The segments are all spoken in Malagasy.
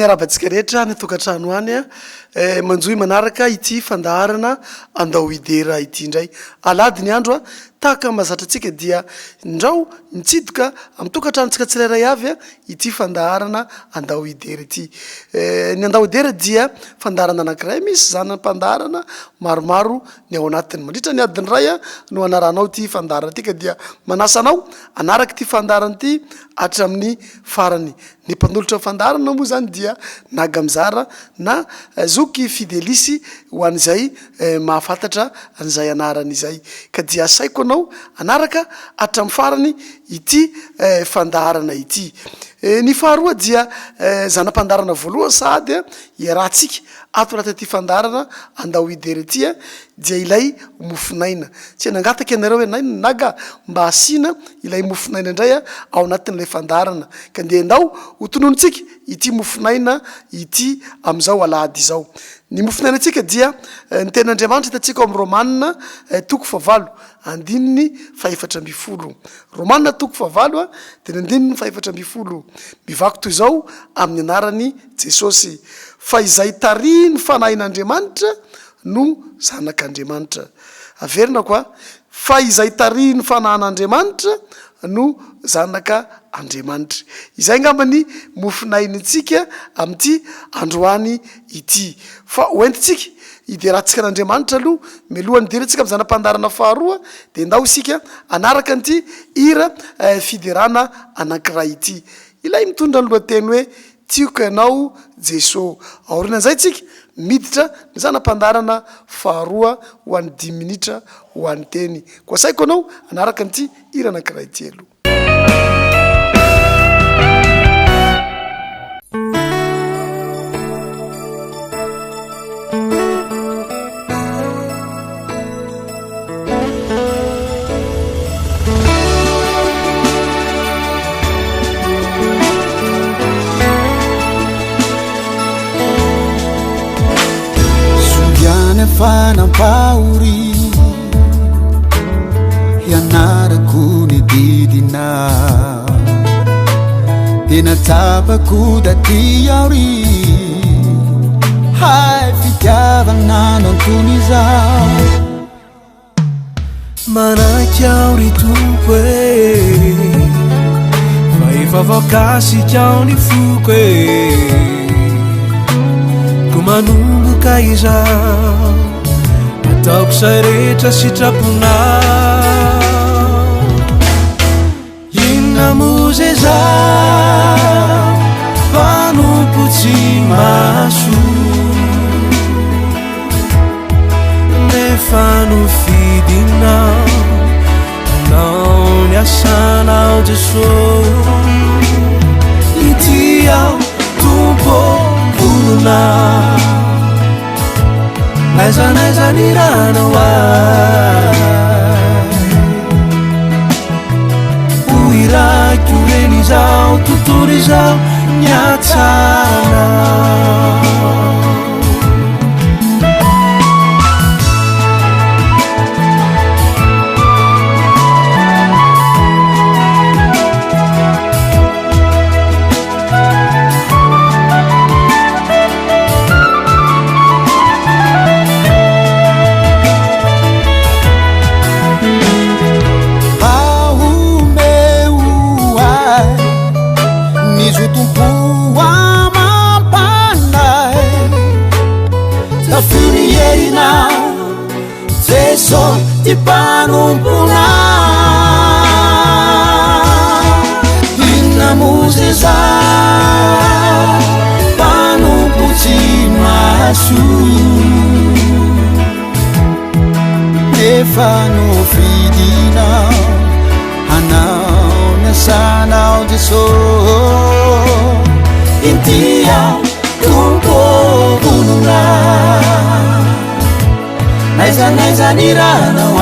miarabantsika rehetra ny tokantrano any manjoy manaraka ity fandaharana andao hidera ity indray alady ny andro tahaka mazatratsika dia ndrao nitsidika amin'ny tokantranontsika tsirairay avy ity fandaharana andao hidera ity ny andao hidera dia fandaharana anankiray misy zanam-pandaharana maromaro ny ao anatiny mandritra ny adiny ray no anaranao ty fandaharana tika dia manasanao anaraka ty fandaharana ity hatramin'ny farany ny mpanolotra fandaharana moa zany dia naga mizara na zoky fidelisy ho an'izay mahafantatra an'izay anarany izay ka dia asaiko anao anaraka hatramin'ny farany ity fandaharana ity ny faharoa dia zanam-pandaharana voalohany sady iarahantsika ato anaty ty fandaharana andao hidera ity dia ilay mofinaina tsy nangataka ianareo hoe naga mba asina ilay mofinaina indray ao anatin'ilay fandaharana ka nde andao ho tononontsika ity mofinaina ity am'izao alady izao ny mofinaina atsika dia ny ten'Andriamanitra hitantsika ao amin'ny Romanina toko favalo andininy faefatra amby folo Romanina toko favalo dia ny andininy faefatra amby folo mivako toy izao amin'ny anarany Jesosy fa izay tariny fanahin'Andriamanitra no zanak'Andriamanitra averina koa fa izay tariny fanahin'Andriamanitra no zanaka Andriamanitra izay ngambany mofinainitsika amin'ity androany ity fa hoentitsika ideratsika an'Andriamanitra aloha milohany ideretsika amin'ny zanam-pandaharana faharoa dia ndao isika anaraka an'ity hira fiderana anankiray ity ilay mitondra ny lohateny hoe tiako ianao Jesosy aorinan'izay tsika miditra ny zanam-pandaharana faharoa ho an'ny 10 minitra ho an'ny teny koa saiko anao anaraka an'ity hira anankiray ity aloha fanampauri ianarako ny didina tena tapako daty aory hay fitiavanano antony izao manaky aory tompo fa efa voakasika ao ny foko ko manomboka izao ataoko sarehetra sitraponao inona moze zao mpanompo tsy maso nefa nofidinao anao ny asanao Jesosy ity aho tompo volonao aiza ny ranao hoiraiky oreny izao tontolo izao ny atsanao Jesosy ty mpanompona inona moze zao mpanompo tsy maso nefa nofidinao anao ny asanao Jesosy ity aho tompo volonao aiza ny ranao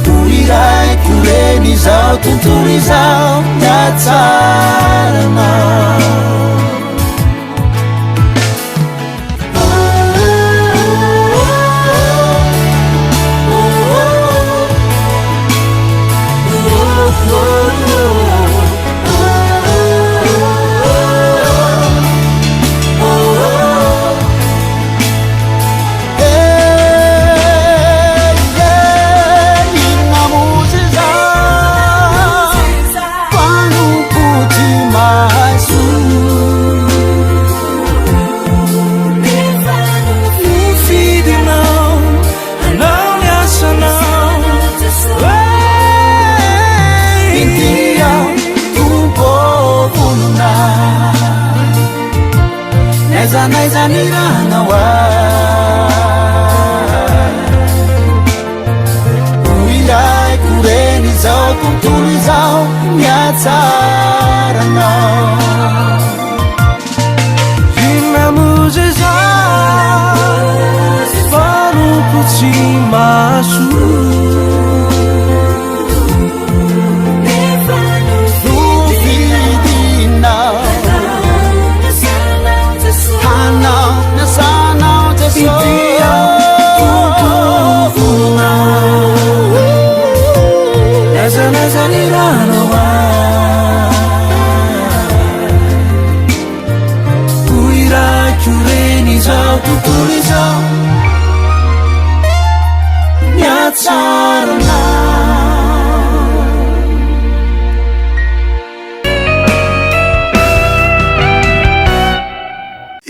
hoiraiky oreny izao tontolo izao ny atsaranao naizanaizaninanawa uirai kureni zao tontolo izao miatsaranao inamuzezao fanompotsy maso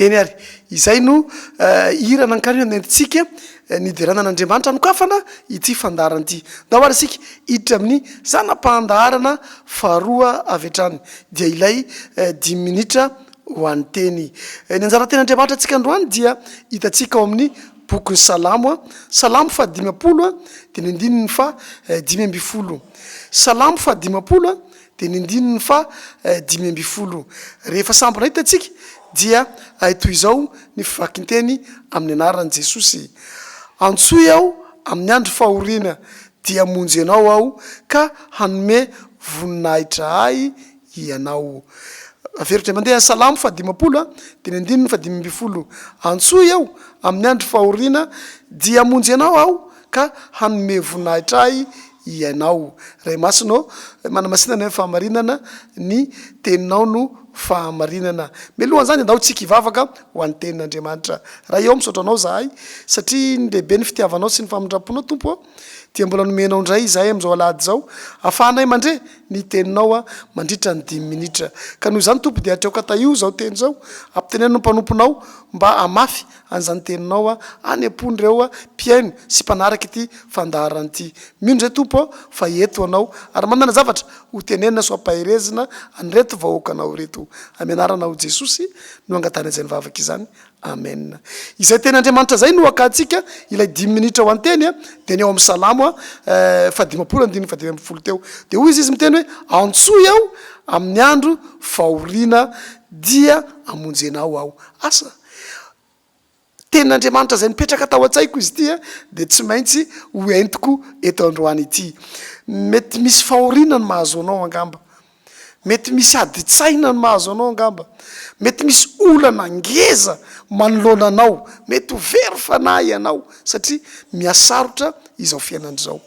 eny ary izay no irana ankarina nentsika nidiranan'Andriamanitra nokafana ity fandarana ity da oara sika iditra amin'ny zanam-pahandarana faharoa avy hatrany dia ilay 10 minitra ho an'ny teny ny anjara-ten'Andriamanitra antsika androany dia hitantsika ao amin'ny boky Salamo Salamo fa 50 dia ny andininy fa 50 Salamo fa 50 dia ny andininy fa 50 rehefa sampona hitantsika dia toy izao ny fivakinteny amin'ny anaran'i Jesosy antsoy aho amin'ny andro fahoriana dia monjy ianao aho ka hanome voninahitra ahy ianao averitra mandeha Salamo fa 50 dia ny andininy fa 50 antsoy aho amin'ny andro fahoriana dia monjy ianao aho ka hanome voninahitra ahy ianao ray masinao manamasinana fahamarinana ny teninao no fahamarinana melohan zany andao tsika ivavaka ho an'ny tenin'Andriamanitra raha eo misaotra anao zahay satria ny lehibe ny fitiavanao sy ny famindraponao tompo dia mbola nomenao indray izahay am'izao alady zao afahanay mandre ny teninao mandritra ny 10 minitra ka noho izany tompo dia atreoka taio zao teny zao ampiteneno mpanomponao mba amafy an'izany teninao any ampon'ireo mpiaino sy mpanaraka ity fandarana ity mino zay tompo fa eto anao ary manana zavatra ho tenenina so ampahirezina anyreto vahoakanao reto amenarana ho Jesosy no angatany izay nivavaka izany amen izay ten'Andriamanitra zay no akatsika ilay 10 minitra ho anteny dia ny eo amin'ny Salamo fa 50 andininy fa 50 teo dia hoy izy miteny hoe antsoy aho amin'ny andro fahoriana dia amonjenao aho asa ten'Andriamanitra zay nipetraka tao an-tsaiko izy ity dia tsy maintsy ho entiko eto androany ity mety misy fahoriana ny mahazo anao angamba mety misy adi-tsaina ny mahazo anao angamba mety misy olana ngeza manoloana anao mety ho very fanahy ianao satria miasarotra izao fiainan'izao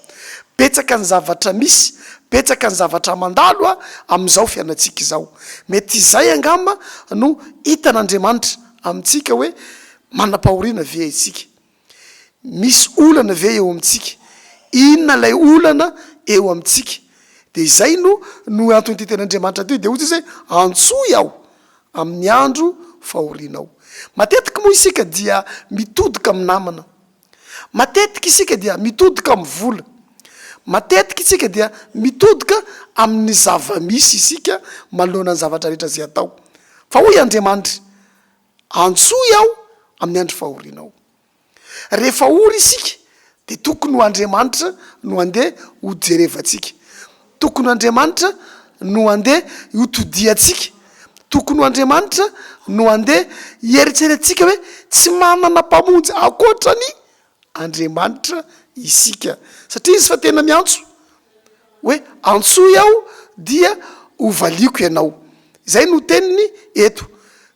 betsaka ny zavatra misy betsaka ny zavatra mandalo amin'izao fiainantsika izao mety izay angamba no hitan'Andriamanitra amintsika hoe manam-pahoriana ve isika misy olana ve eo amintsika inona lay olana eo amintsika dia izay no antony ity ten'Andriamanitra ty dia ozy izy hoe antsoy aho amin'ny andro fahorianao matetika moa isika dia mitodika amin'ny namana matetika isika dia mitodika amin'ny vola matetika isika dia mitodika amin'ny zava-misy isika manoloana ny zavatra rehetra zay atao fa hoy Andriamanitra antsoy aho amin'ny andro fahorianao rehefa ory isika dia tokony ho Andriamanitra no andeha ho jerevantsika tokony ho Andriamanitra no andeha hotodiantsika tokony ho Andriamanitra no andeha hieritserentsika hoe tsy manana mpamonjy akoatrany Andriamanitra isika satria izy fa tena miantso hoe antsoy aho dia hovaliako ianao izay no teniny eto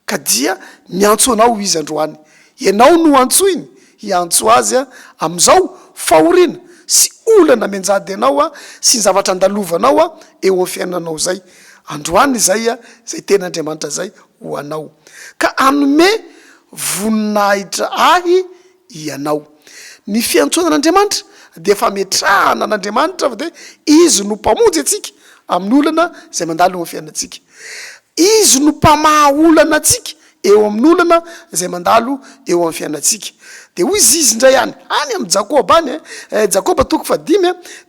ka dia miantso anao izy androany ianao no antsoiny hiantso azy amin'izao fahoriana sy olana menjady ianao sy ny zavatra andalovanao eo amin'ny fiainanao zay androany zay zay ten'Andriamanitra zay ho anao ka anome voninahitra ahy ianao ny fiantsoanan'Andriamanitra dia fametrahana an'Andriamanitra fa dia izy no mpamonjy atsika amin'ny olana zay mandalo eo amin'ny fiainantsika izy no mpamaha olana atsika eo amin'ny olana zay mandalo eo amin'ny fiainantsika dia hoy izy indray any amin'ny Jakoba any Jakoba toko fa 5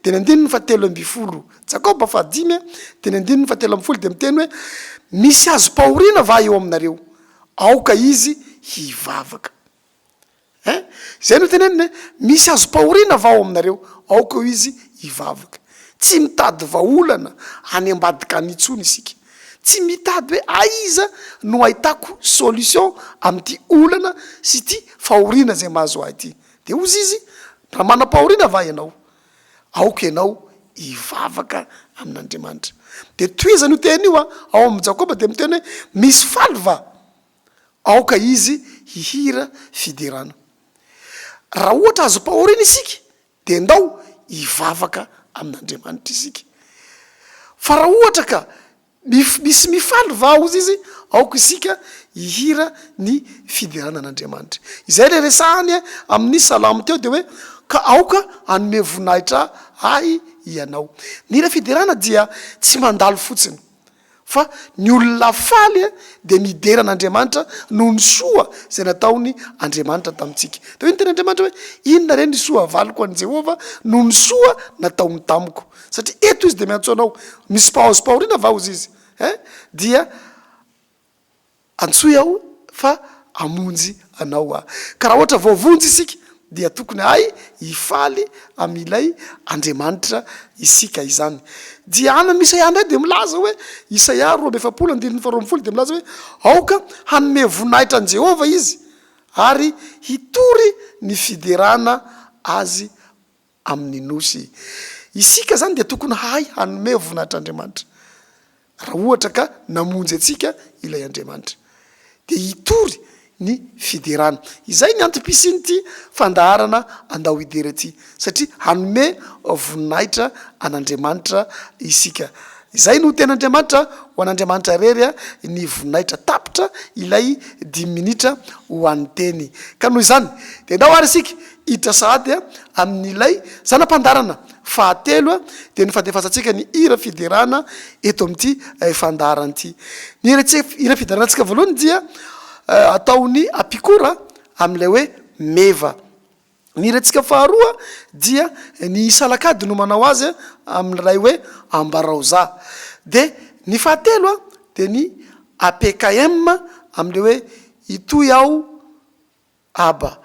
dia ny andininy fa 13 Jakoba fa 5 dia ny andininy fa 13 dia miteny hoe misy azo pahoriana va eo aminareo aoka izy hivavaka. Zay no teneniny misy azo pahorina va ao aminareo aoko izy hivavaka. Tsy mitady vaolana any ambadika anitsony isika. Tsy mitady hoe aiza no ahitako solution amin'ity olana sy ty fahorina zay mahazo ahy ity. De ozy izy raha manam-pahorina va ianao, aoka ianao hivavaka amin'Andriamanitra. De toizany io teny io ao amin'ny Jakoba de miteny hoe misy faly va, aoka izy hihira fiderana. Raha ohatra azo pahorina isika de ndao hivavaka amin'Andriamanitra isika. Fa raha ohatra ka misy mifaly va ozy izy, aoka isika hihira ny fiderana an'Andriamanitra. Izay le resahany amin'ny salamo teo de hoe ka aoka anome voninahitra ahy ianao. Ny hira fiderana dia tsy mandalo fotsiny, fa ny olona faly de midera an'Andriamanitra noho ny soa zay nataony Andriamanitra tamitsika. De hoe ny tena Andriamanitra hoe inona re ny soa avaliko an' Jehova noho ny soa nataony tamiko. Satria eto izy de miantso anao, misy pahazo pahorina va ozy izy, dia antsoy aho fa amonjy anao aho. Ka raha ohatra voavonjy isika dia tokony ay hifaly amilay Andriamanitra isika izany. Dia anany Isaia ndray de milaza hoe Isaia 2:7 de milaza hoe aoka hanome voninahitra an' Jehova izy ary hitory ny fiderana azy amin'ny nosy. Isika zany de tokony hay hanome voninahitra Andriamanitra raha ohatra ka namonjy atsika ilay Andriamanitra, de hitory ny fiderana. Izay ny antom-pisiny ty fandaharana andao hidera ty, satria hanome voninahitra an'Andriamanitra isika. Izay no ten'Andriamanitra ho an'Andriamanitra rery ny voninahitra tapitra ilay 10 minitra ho an'ny teny. Ka noho izany de ndao ary isika hiditra sahady amin'ilay zanam-pandarana fahatelo de ny fahatefasantsika ny hira fiderana eto amin'ity fandaharana ity. Ny hira fiderana tsika voalohany dia ataony apikora amin'ilay hoe meva. Ny hiratsika faharoa dia ny salakady no manao azy amin'ilay hoe ambaraoza. De ny fahatelo de ny APKM amin'ilay hoe itoy aho aba.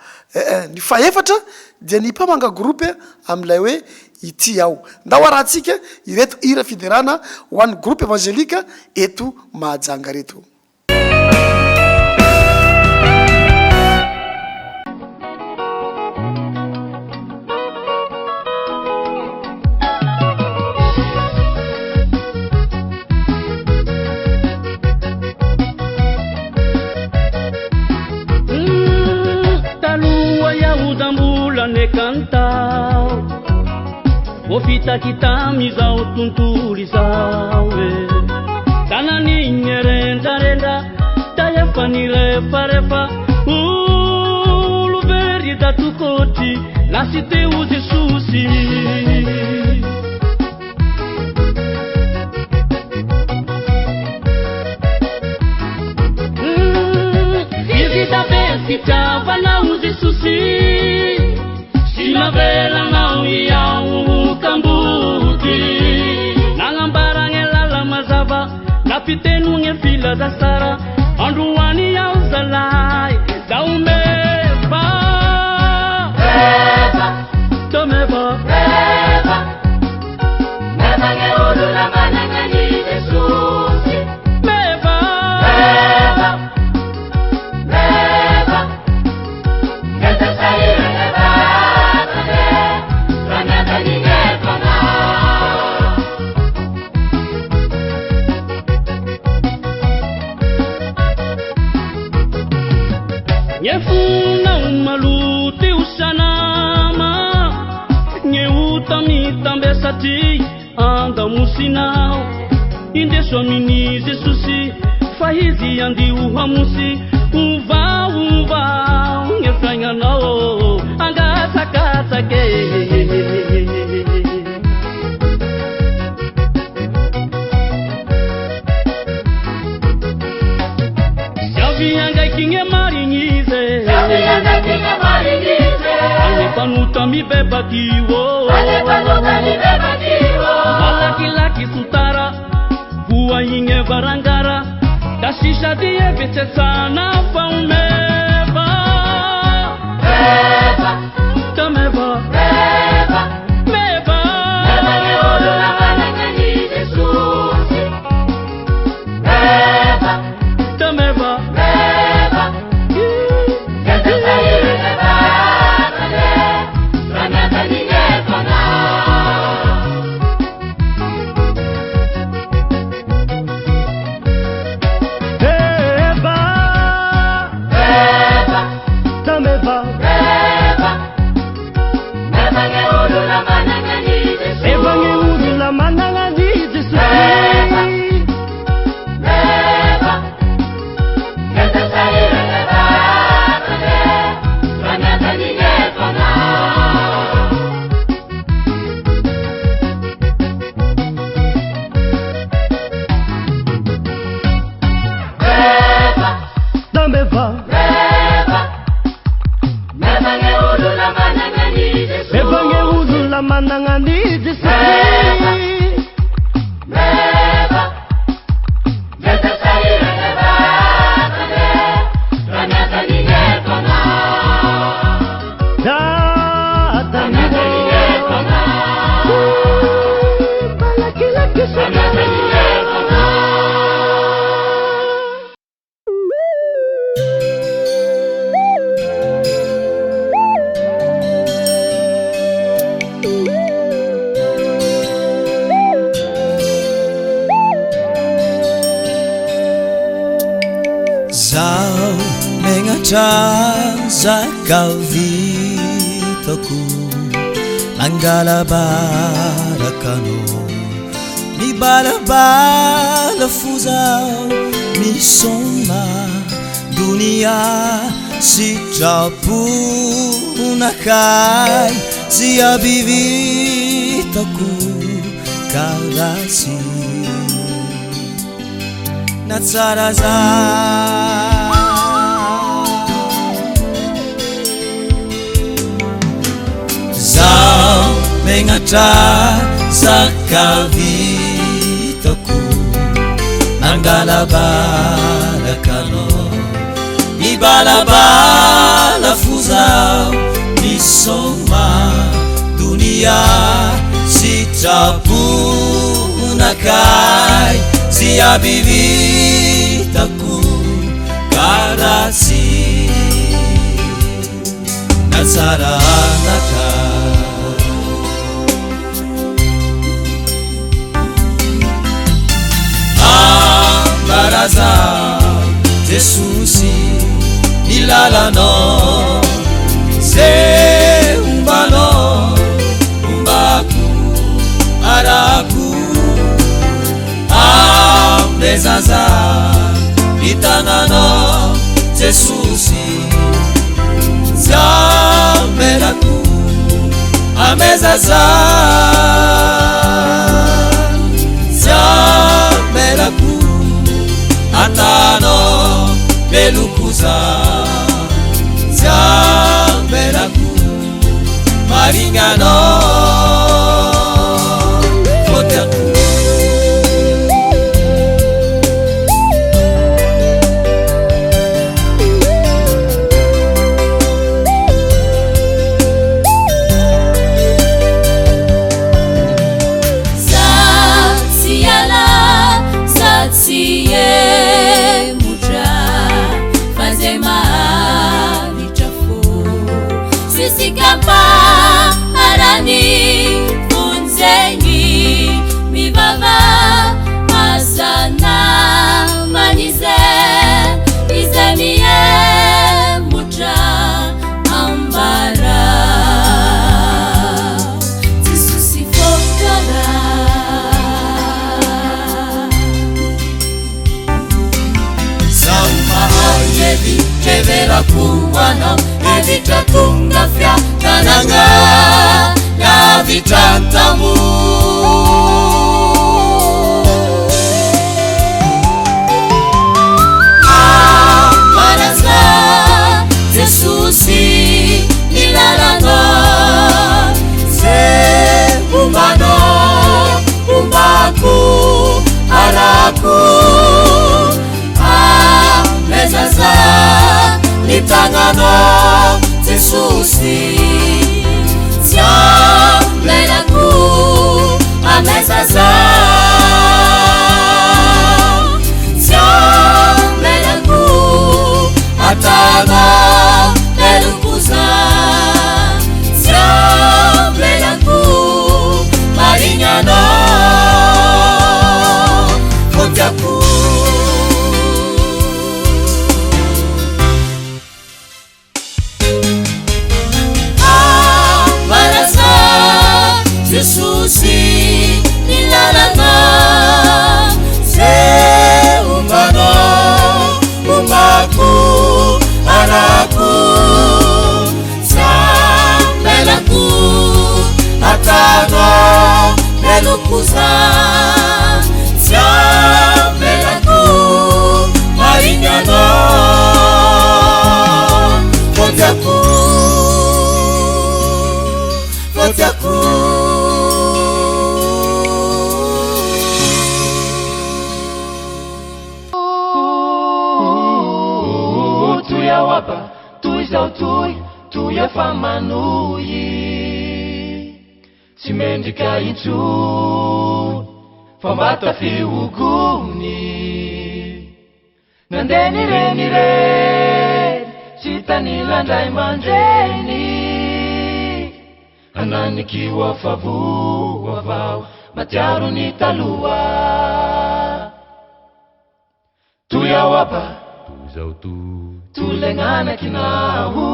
Ny fahaefatra dia ny mpamanga groupe amin'ilay hoe ity aho. Ndao arahantsika ireto hira fiderana ho an'ny groupe evangelika eto Mahajanga reto. Ofita mizao tontolo izao tananiny rendrarendra taefanirefarefa olo very da tokotry lasy teo Jesosy izy da be fitiavanao Jesosy sy navelanao iao kambuki nangambarang lala mazava napitenung fila dasara anduani yao zalai daumeba tomeba neba ngeulu la mananga ni Jesus meba kata saya Nyefuna umaluti usanama Nyeuta mitambesati anda musinao Inde swamini Jesusi fahizi andi uhamusi Uva Nyefranya nao anga sakasake Anga kinge maringize Ane panuta mi beba kiwo Malaki sutara Bua inge varangara Dashisha diye viche sana faume Zakavitaku angalabarakano ni balabala fuzao ni soma dunia sitrapu unakai siabivitaku karasi natsaraza mengatra zakavitaku angalabarakano ibalabala fuzao nisoma dunia sitrapu unakai siabivitaku karasi nasaranaka baraza Jesusi ilalano se umbano umbaku araku ambezaza itanano Jesusi zameraku amezaza zameraku atano belukuza zamberaku maringano fotaku Satsiala satsie Sisikapa arani funzeni mibaba asana manize izemiye mutra ambara tisusifokara Sama yevi kevera kuwana evitatunga fya kananga ya vitantamu baraza Jesusi nilalano se umbano umbaku araku mezaza litangano Jesusi Siamelaku amezaza Siamelaku ataga melukuza Siamelaku marinyana Kotaku Jesusi nilalanga se umano umaku araku samelaku atano melukuza samelaku marinyano kotaku kotaku Wapa tui zau tui e famanui Simendika itu Famata fiuguni Nandeni renire Sitani landai mandreni Anani kiwa favu wavau Matiaru ni talua Tuya wapa tui zau tulengana kinahu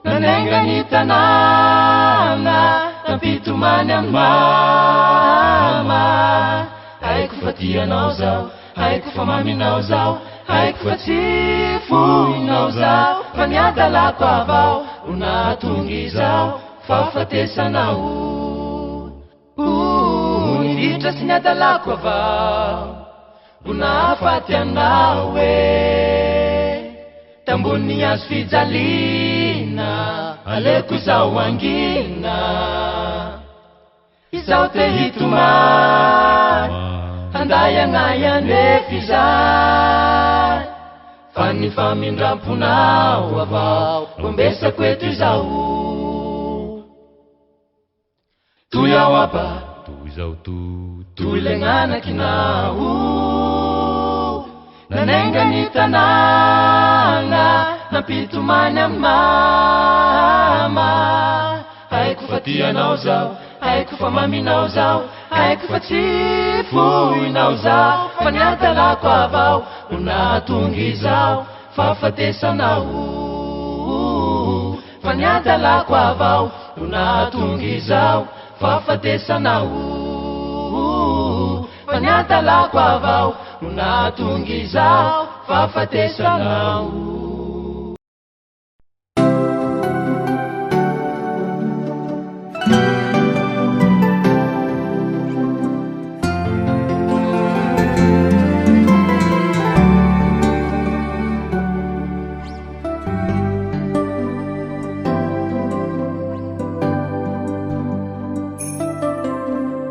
nanenga nitanana napitumana mama haikufatia nauzao haikufamami nauzao haikufatifu nauzao fanyadala kwa vao unatungizao fafatesa nau nilita sinyadala kwa vao unafatia nawe tambuni ya sfijalina alekuza wangina isaute hituma handaya ngaya nefiza fani famindra puna wavao kombesa kwetu zau tuya wapa tuizau tulengana kinau nanenga nitananga napitumana mama haikufatia nauzao haikufamami nauzao haikufatifu nauzao fanyatala kwa vao unatungizao fafatesa nau fanyatala kwa vao unatungizao fafatesa nau fanyatala kwa vao unatungizao fafatesa nau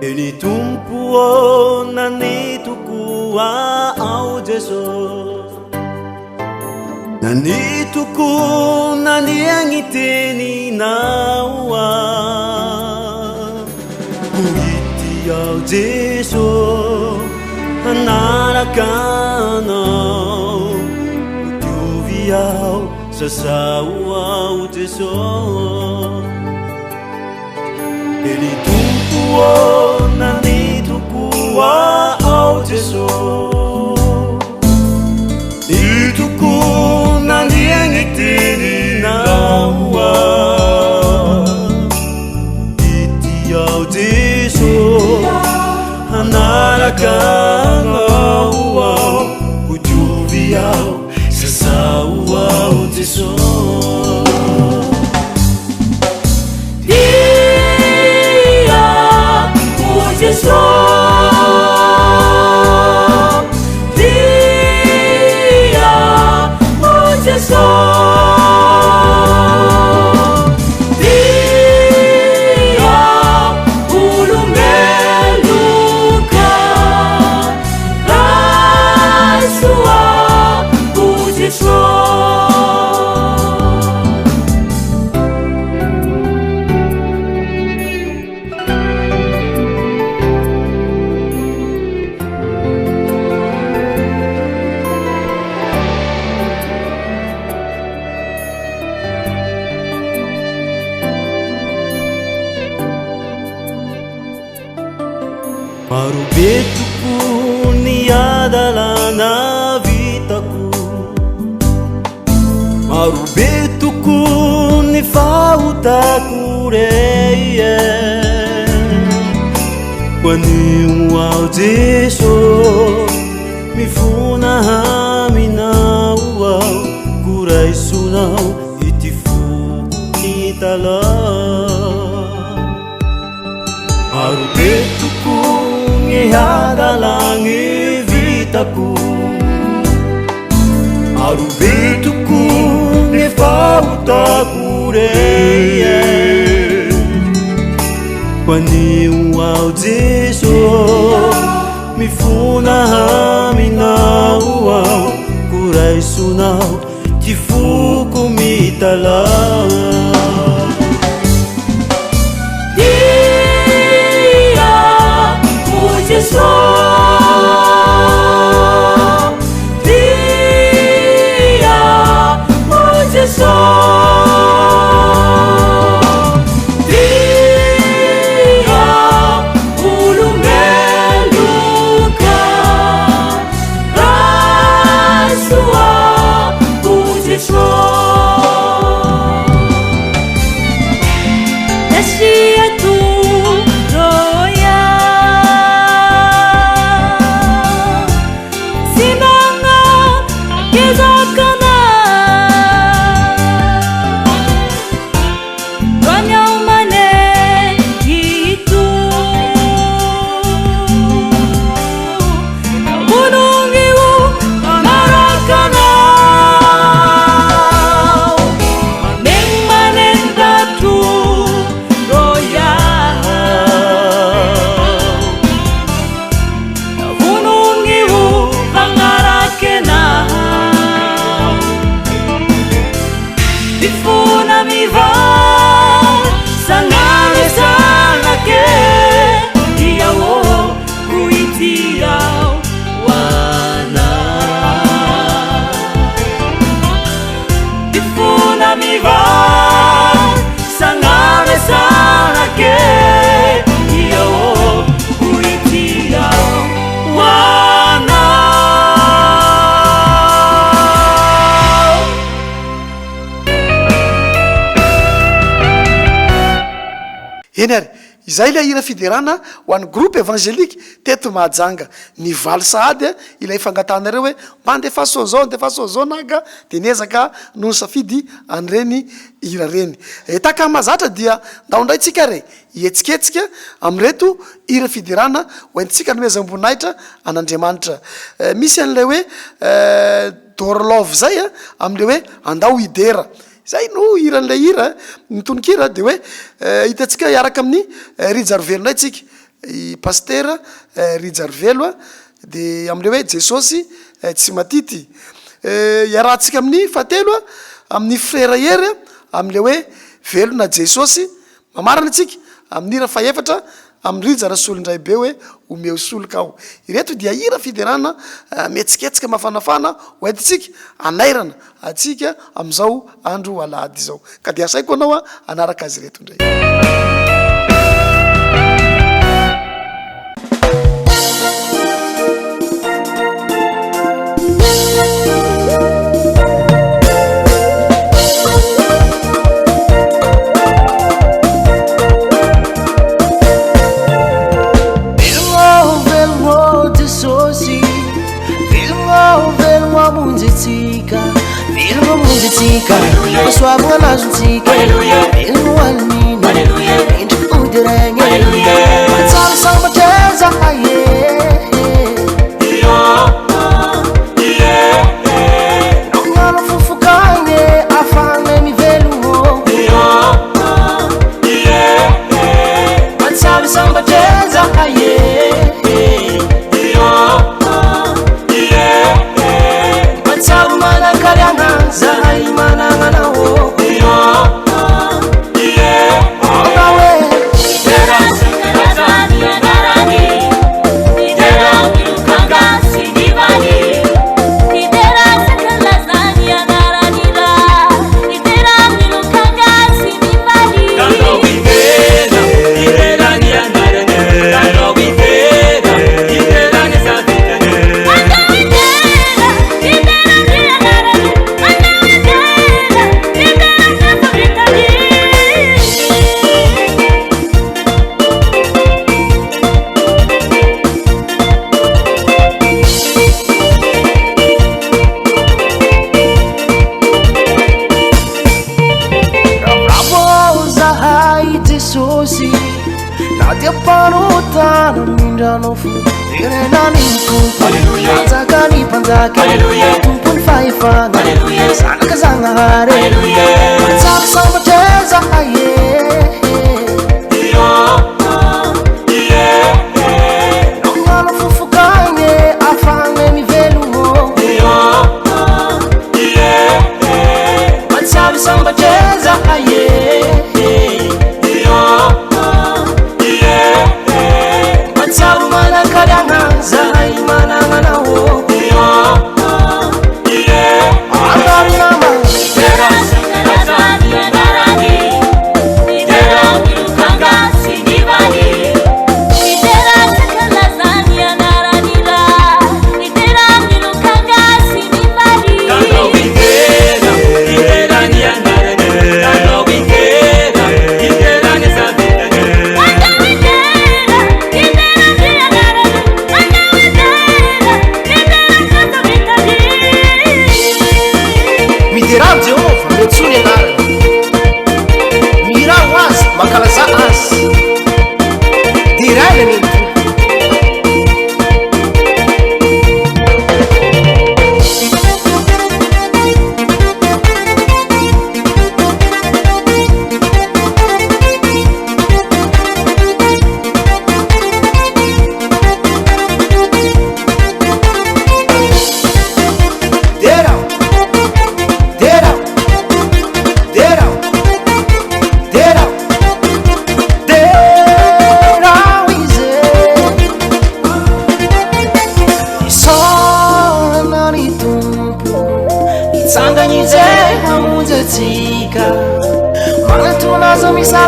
Eni tumpuo nani tukua au Jesus nani tuku nani angiteni naua kuiti au Jesus hanarakana utuvi au sasau au Jesus Eni tumpuo nani tukua au Jesus Ituku nani angitini naua Iti au Jesus hanarakana uau ujuvi au sasau au Jesus Jesus Marobe tokony fahotako re ho anio ao Jesosy mifona aminao ao koraisonao ity fokitala marobe tokony hadalagny vitako marobe tokony fahotako re ho anio ao Jesosy mifona aminao ao koraisonao ty foko mitala Dia o Jesus Dia o Jesus Dia ulumeluka Rasua o Jesus Nascia tu roya Sinanga kezakana Ranya umane itu Gunungiu amarakana Maneng maneng datu roya Gunungiu pangarakena Difuna mi va Sanane sanake Iao kuitiao wana Difuna mi va Sanane sanake Iao kuitiao wana eny ary izay ilay hira fiderana ho an'ny groupe évangélique teto mahajanga ny valy sahady ilay fangatanareo hoe mba andefaso zao naga de niezaka no safidy an'ireny hira reny taka mazatra dia ndaondraytsika re ietsiketsika amreto hira fiderana ho entsika nomezam-boninahitra an'Andriamanitra misy an'lay hoe dorlove zay am'le hoe andao hidera zay no hiran'lay hira nitonikira de hoe hitatsika iaraka amin'ny rijarvelonay tsika i paster rijarvelo de am'le hoe Jesosy tsy matity iarahantsika amin'ny fatelo amin'ny frera hery am'le hoe velona Jesosy mamarana atsika amin'ny hira faefatra amin'ny rijara solondray be hoe omeo soloka ao ireto dia hira fiderana mietsiketsika mafanafana ho entitsika anairana atsika am'izao andro alady zao ka de asaiko anao anaraka azy reto ndray Suave la juntica, il nualmino, il udereng, Mazzal samba jazza, non yalo fufukane, afane mi velu, Mazzal samba jazza, Mazzal mana kariana, zai mana mana oh. tumpun faifana sana kazangare matsap sama jeza aye nongalo fufukanye afane mivelu matsap sama jeza aye matsap mana kadanga zai mana mana wo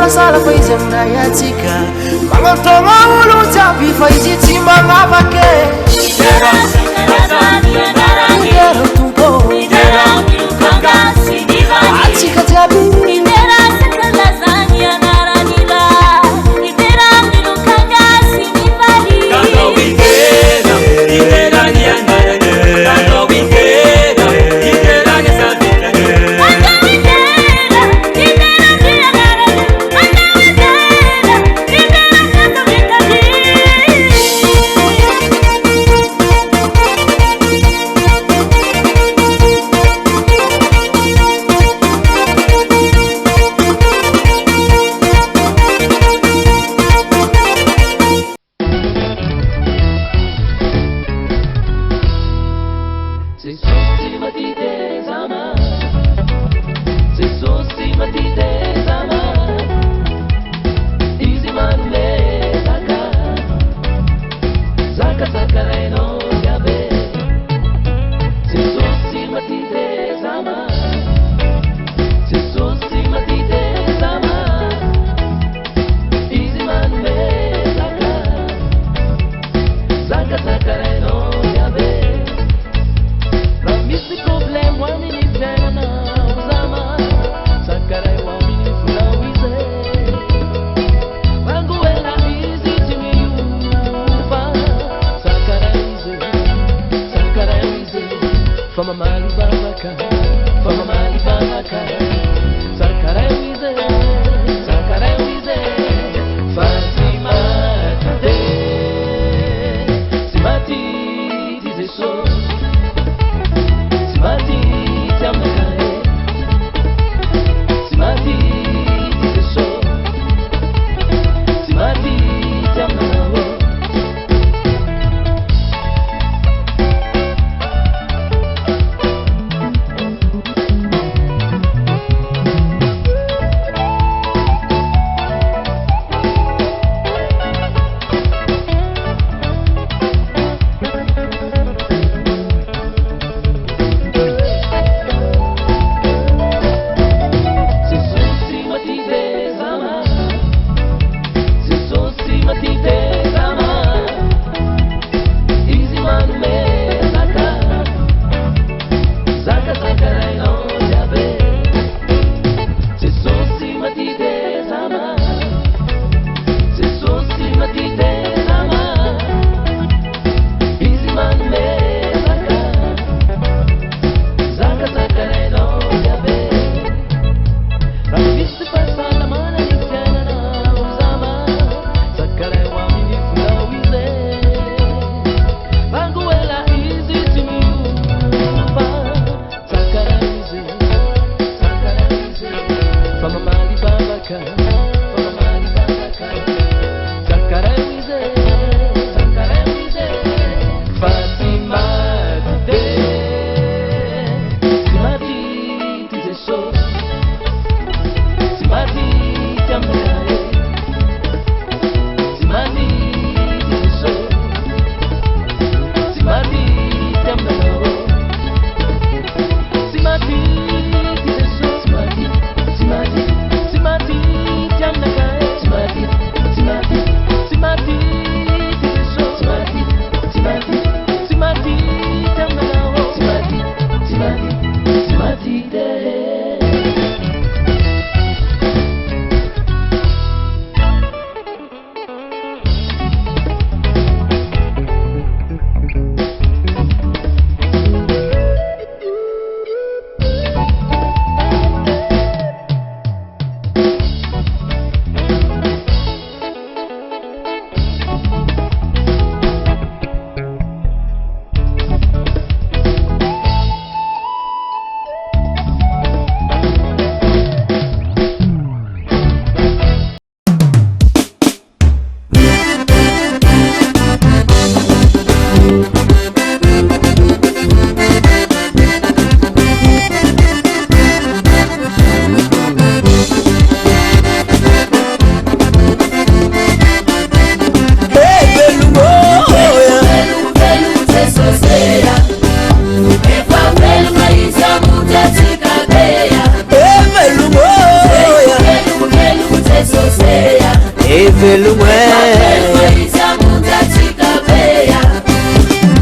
Sala faiza mnayatika Mangatoma ulu jabi faizi timba ngavake Idera sekalazani andarani Idera tupo Idera milukanga sinivani Atika jabi Idera sekalazani andarani la Idera milukanga sinivani Kando wikera Idera ni andarani Kando wikera Idera ni sabitani Kando wikera Idera ni andarani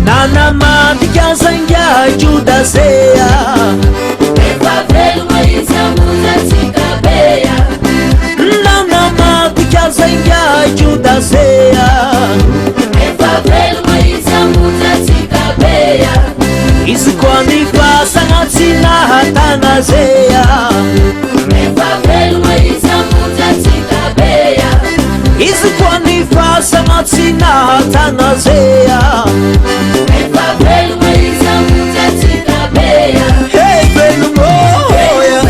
Nana matika sanga judasea Nana matika sanga judasea Isikwani pasa ngatina hatanazea Isikwani pasa ngatina hatanazea Hey velu moya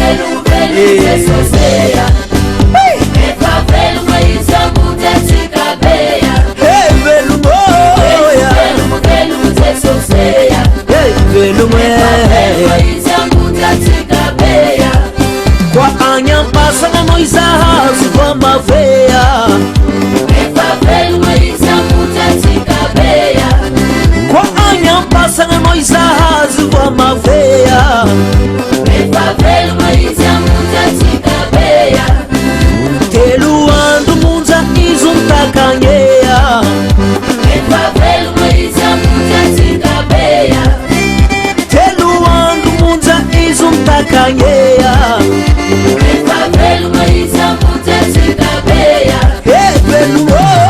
Hey velu moya Velu moya Kwa anya pasa na noiza hazuwa mavea Kwa anya pasa na noiza hazuwa mavea Telu andu munza izuntakanyea Telu andu munza izuntakanyea Hey velu moya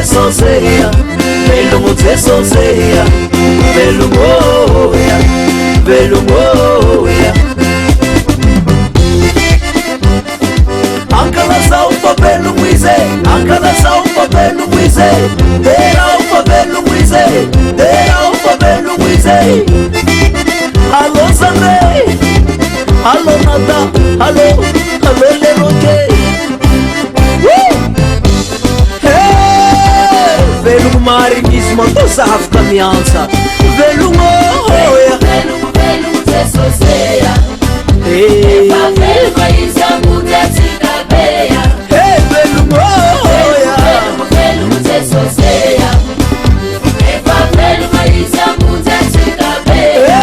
Soseya, velo mote soseya, velo moya, velo moya. Ankala saufa velo muize, ankala saufa velo muize, dera ufa velo muize, dera ufa velo muize. Allo Sandre, allo Nada, allo, allo Leroke. Velo maringismo to saf caminhança Velo moia Velo te soseia Velo país a muda de cabeia Velo moia Velo te soseia Velo país a muda de cabeia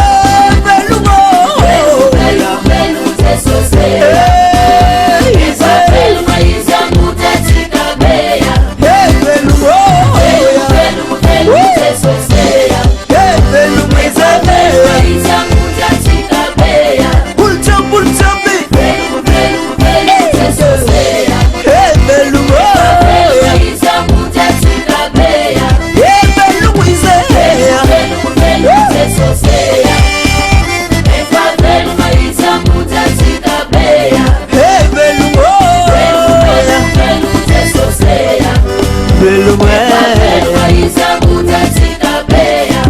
Velo moia Velo te soseia Velo país a muda de cabeia Velo moia Soseia, velo miseria, pulcha pulcha velo soseia, velo moia, velo miseria, velo soseia, velo mais a muda de cabeia, velo moia, velo soseia, velo mais a muda de cabeia.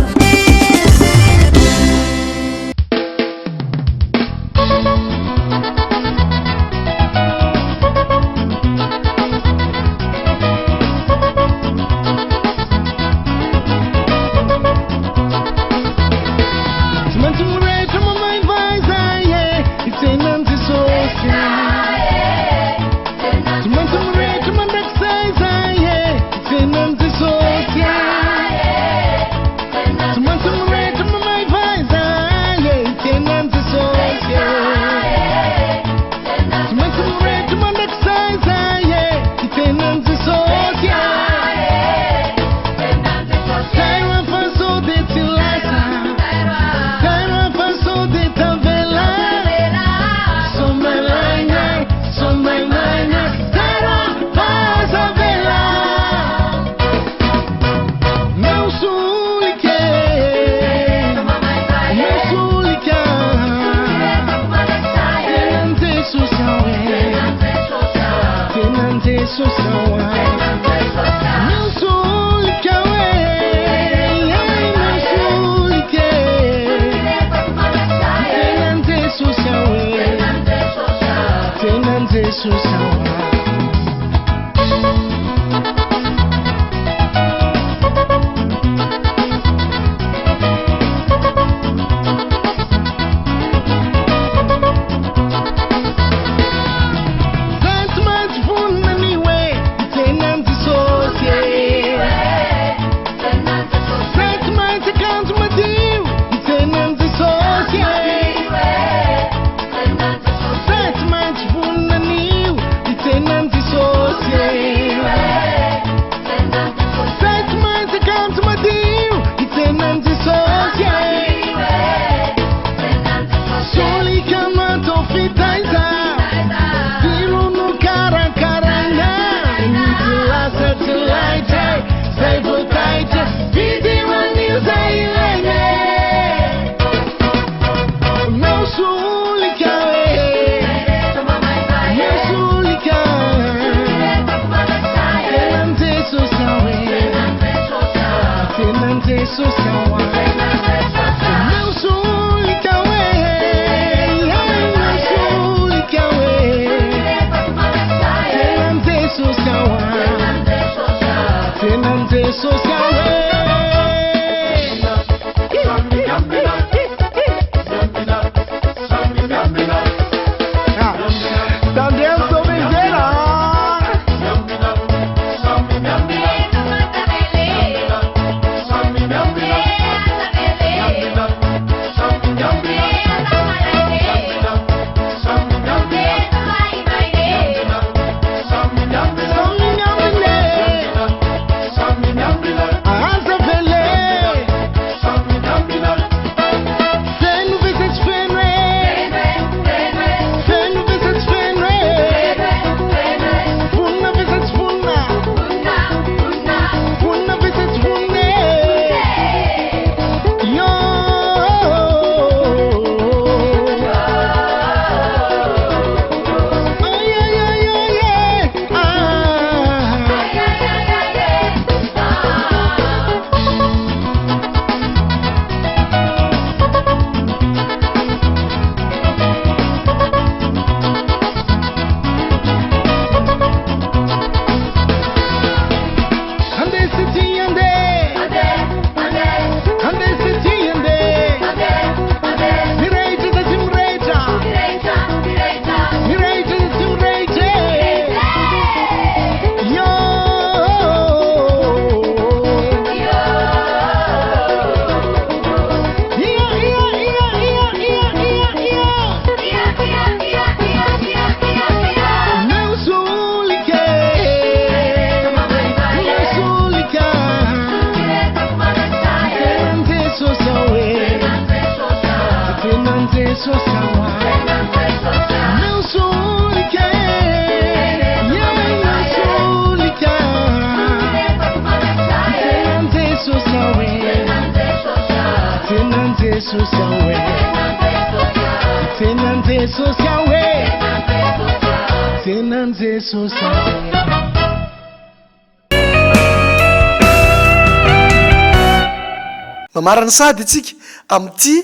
mamarana sady tsika amity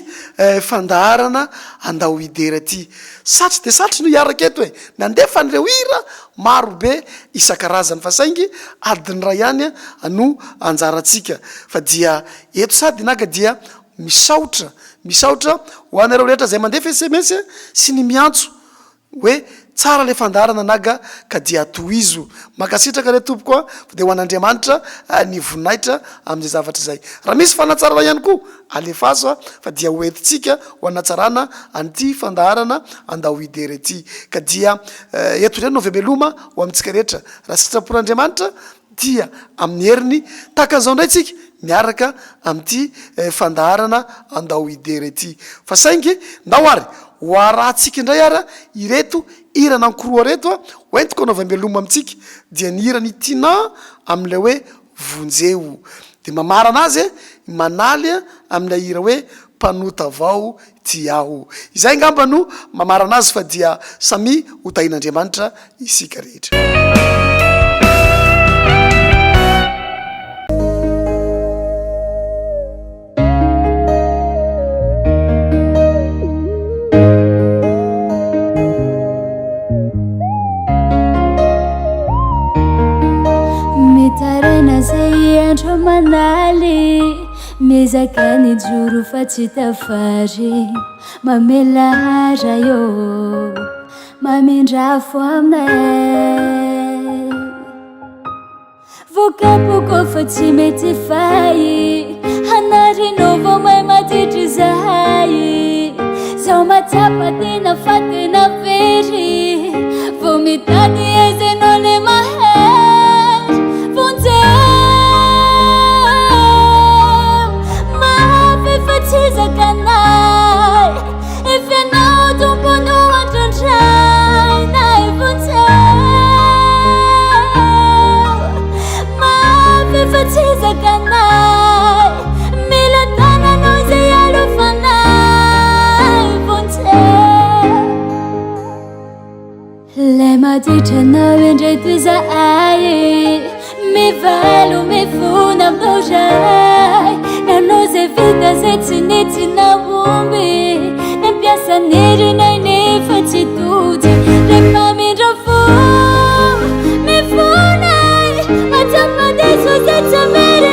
fandaharana andao hidera ty satry de satry no hiaraka eto e nandefa nireo hira marobe isan-karazany fa saingy adiny ray ihany no anjaratsika fa dia eto sady naga dia misaotra ho anareo rehetra zay mandefa SMS sy ny miantso hoe tsara le fandaharana naga ka dia tohizo makasitraka le tompoko a de ho an'Andriamanitra ny voninahitra am'izay zavatra zay raha misy fanatsarana ihany koa alefaso fa dia hoentitsika ho anatsarana an'ity fandaharana andao hidera ity ka dia eto ndray no veloma ho amintsika rehetra raha sitrapon'Andriamanitra dia amin'ny heriny tahaka an'izao ndray tsika miaraka am'ity fandaharana andao hidera ity fa saingy ndao ary ho arahantsika indray ara ireto irana ankoroa reto hoentiko anao veloma amitsika dia ny irany tina am'le hoe vonjeo de mamara anazy manaly am'le ira hoe mpanota avao ty aho izay ngamba no mamara anazy fa dia samy hotahin'Andriamanitra isika rehetra. Andro manaly mezaka ny joro fa tsy tafary mamelahara yo mamindrafo aminay vokapoko fa tsy mety fay hanarino vao may matitry zahay zao matsapa tena fa tena very vao mitady ezenao le mahery vonjeo zakanay ifenao tompono atrandray nay vonjeo mafefa tsy zakanay mila tananao zay alofanay vonjeo le matitranao indray toy zahay mivalo mifona aminao ray nanao zay vita zay tsy nitsy naomby nampiasa nirinay nefa tsy toty rehefa mindra fo mifonay atsapadeso zay tsy mery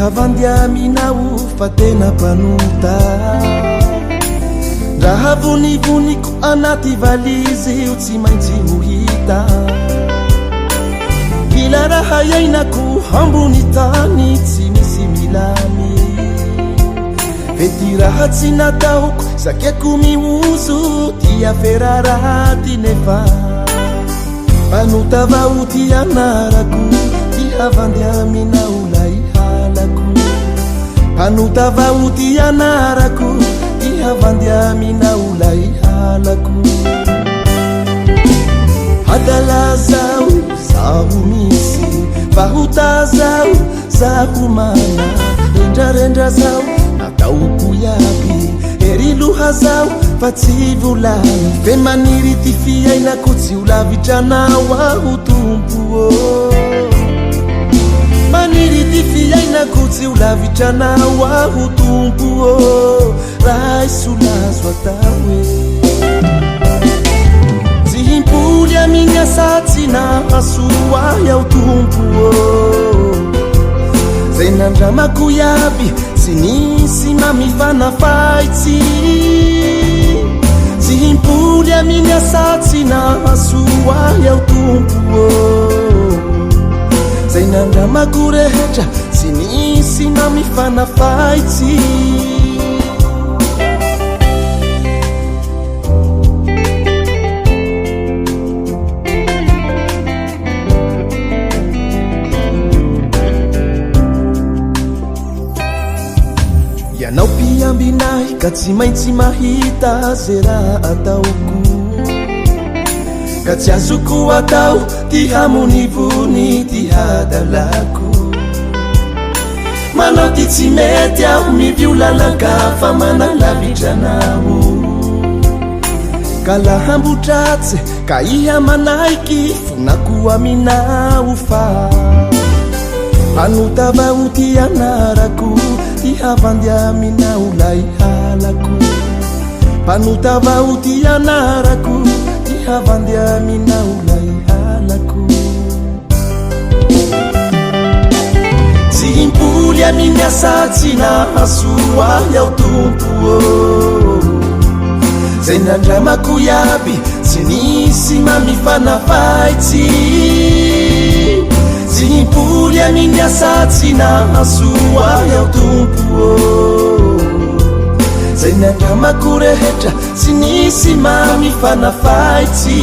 Havandiaminao fa tena panota raha vonivoniko anaty valizy io tsy maintsy ho hita ila raha iainako ambony tany tsy misy milamy vety raha tsy nataoko sakeko mihozo dia feraraty nefa panota vao ty anarako ty havandiaminao lay panota vao ty anarako ty havandiaminao lay halako hadala zao zaho misy vahuta zao zaho mana rendrarendra zao nataoko iaby ery loha zao fa tsy volany fe maniry ty fiainako tsy ho lavitranao aho tompo maniry ty fiainako tsy ho lavitranao aho tompo raha isolazo atao tsy himpoly amin'ny asa tsy nahasoa aho tompo zay nandramako iaby tsy nisy mamifanafaitsy tsy himpoly amin'ny asa tsy nahasoa aho tompo zay nandramako rehetra tsy nisy mamifanafaitsy ianao mpiambinahy ka tsy maintsy mahita ze raha ataoko ka tsy azoko atao ty hamonivony ty hadalako manao ty tsy mety aho miviolalaka fa manalavitranao ka lahambotratsy ka iha manaiky fonako aminao fa panota vao ty anarako ty havandiaminao lay halako panota vao ty anarako ty havandiaminao lay halako tsy himpoly amin'ny asa tsy nahasoa aho tompo zay nandramako iaby tsy nisy mamifanafaitsy tsy himpoly amin'ny asa tsy nahasoa aho tompo zay nandramako rehetra tsy nisy mamifanafaitsy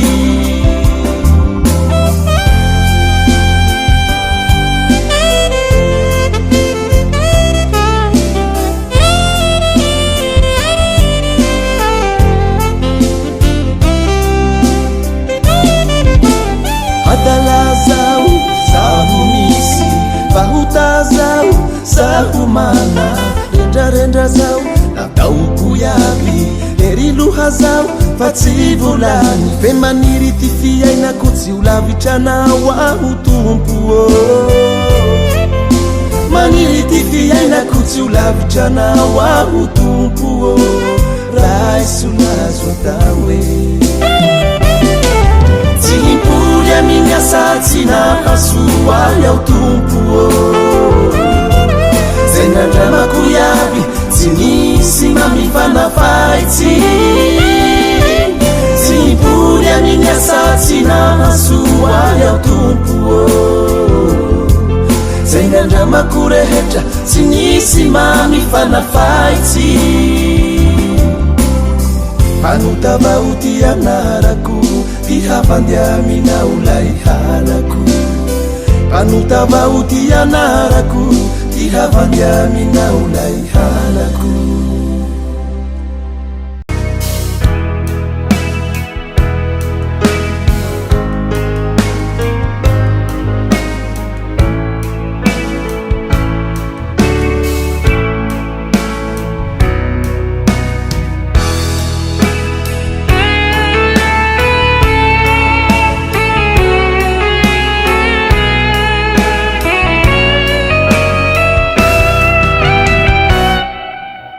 hadala zao zaho misy vahuta zao zaho mana rendrarendra zao nataoko iaby ery loha zao fa tsy volany fe maniry ty fiainako tsy ho lavitranao aho tompo maniry ty fiainako tsy ho lavitranao aho tompo raha isolazo atao hoe tsy himpoly amin'ny asa tsy nahasoa aho tompo zay nandramako iaby tsy nisy mamifanafaitsy tsy himpoly amin'ny asa tsy nahasoa aho tompo zay nandramako rehetra tsy nisy mamifanafaitsy panotavao ty anarako ty hafandiamina olay halako panotavao ty anarako ty hafandiamina olay halako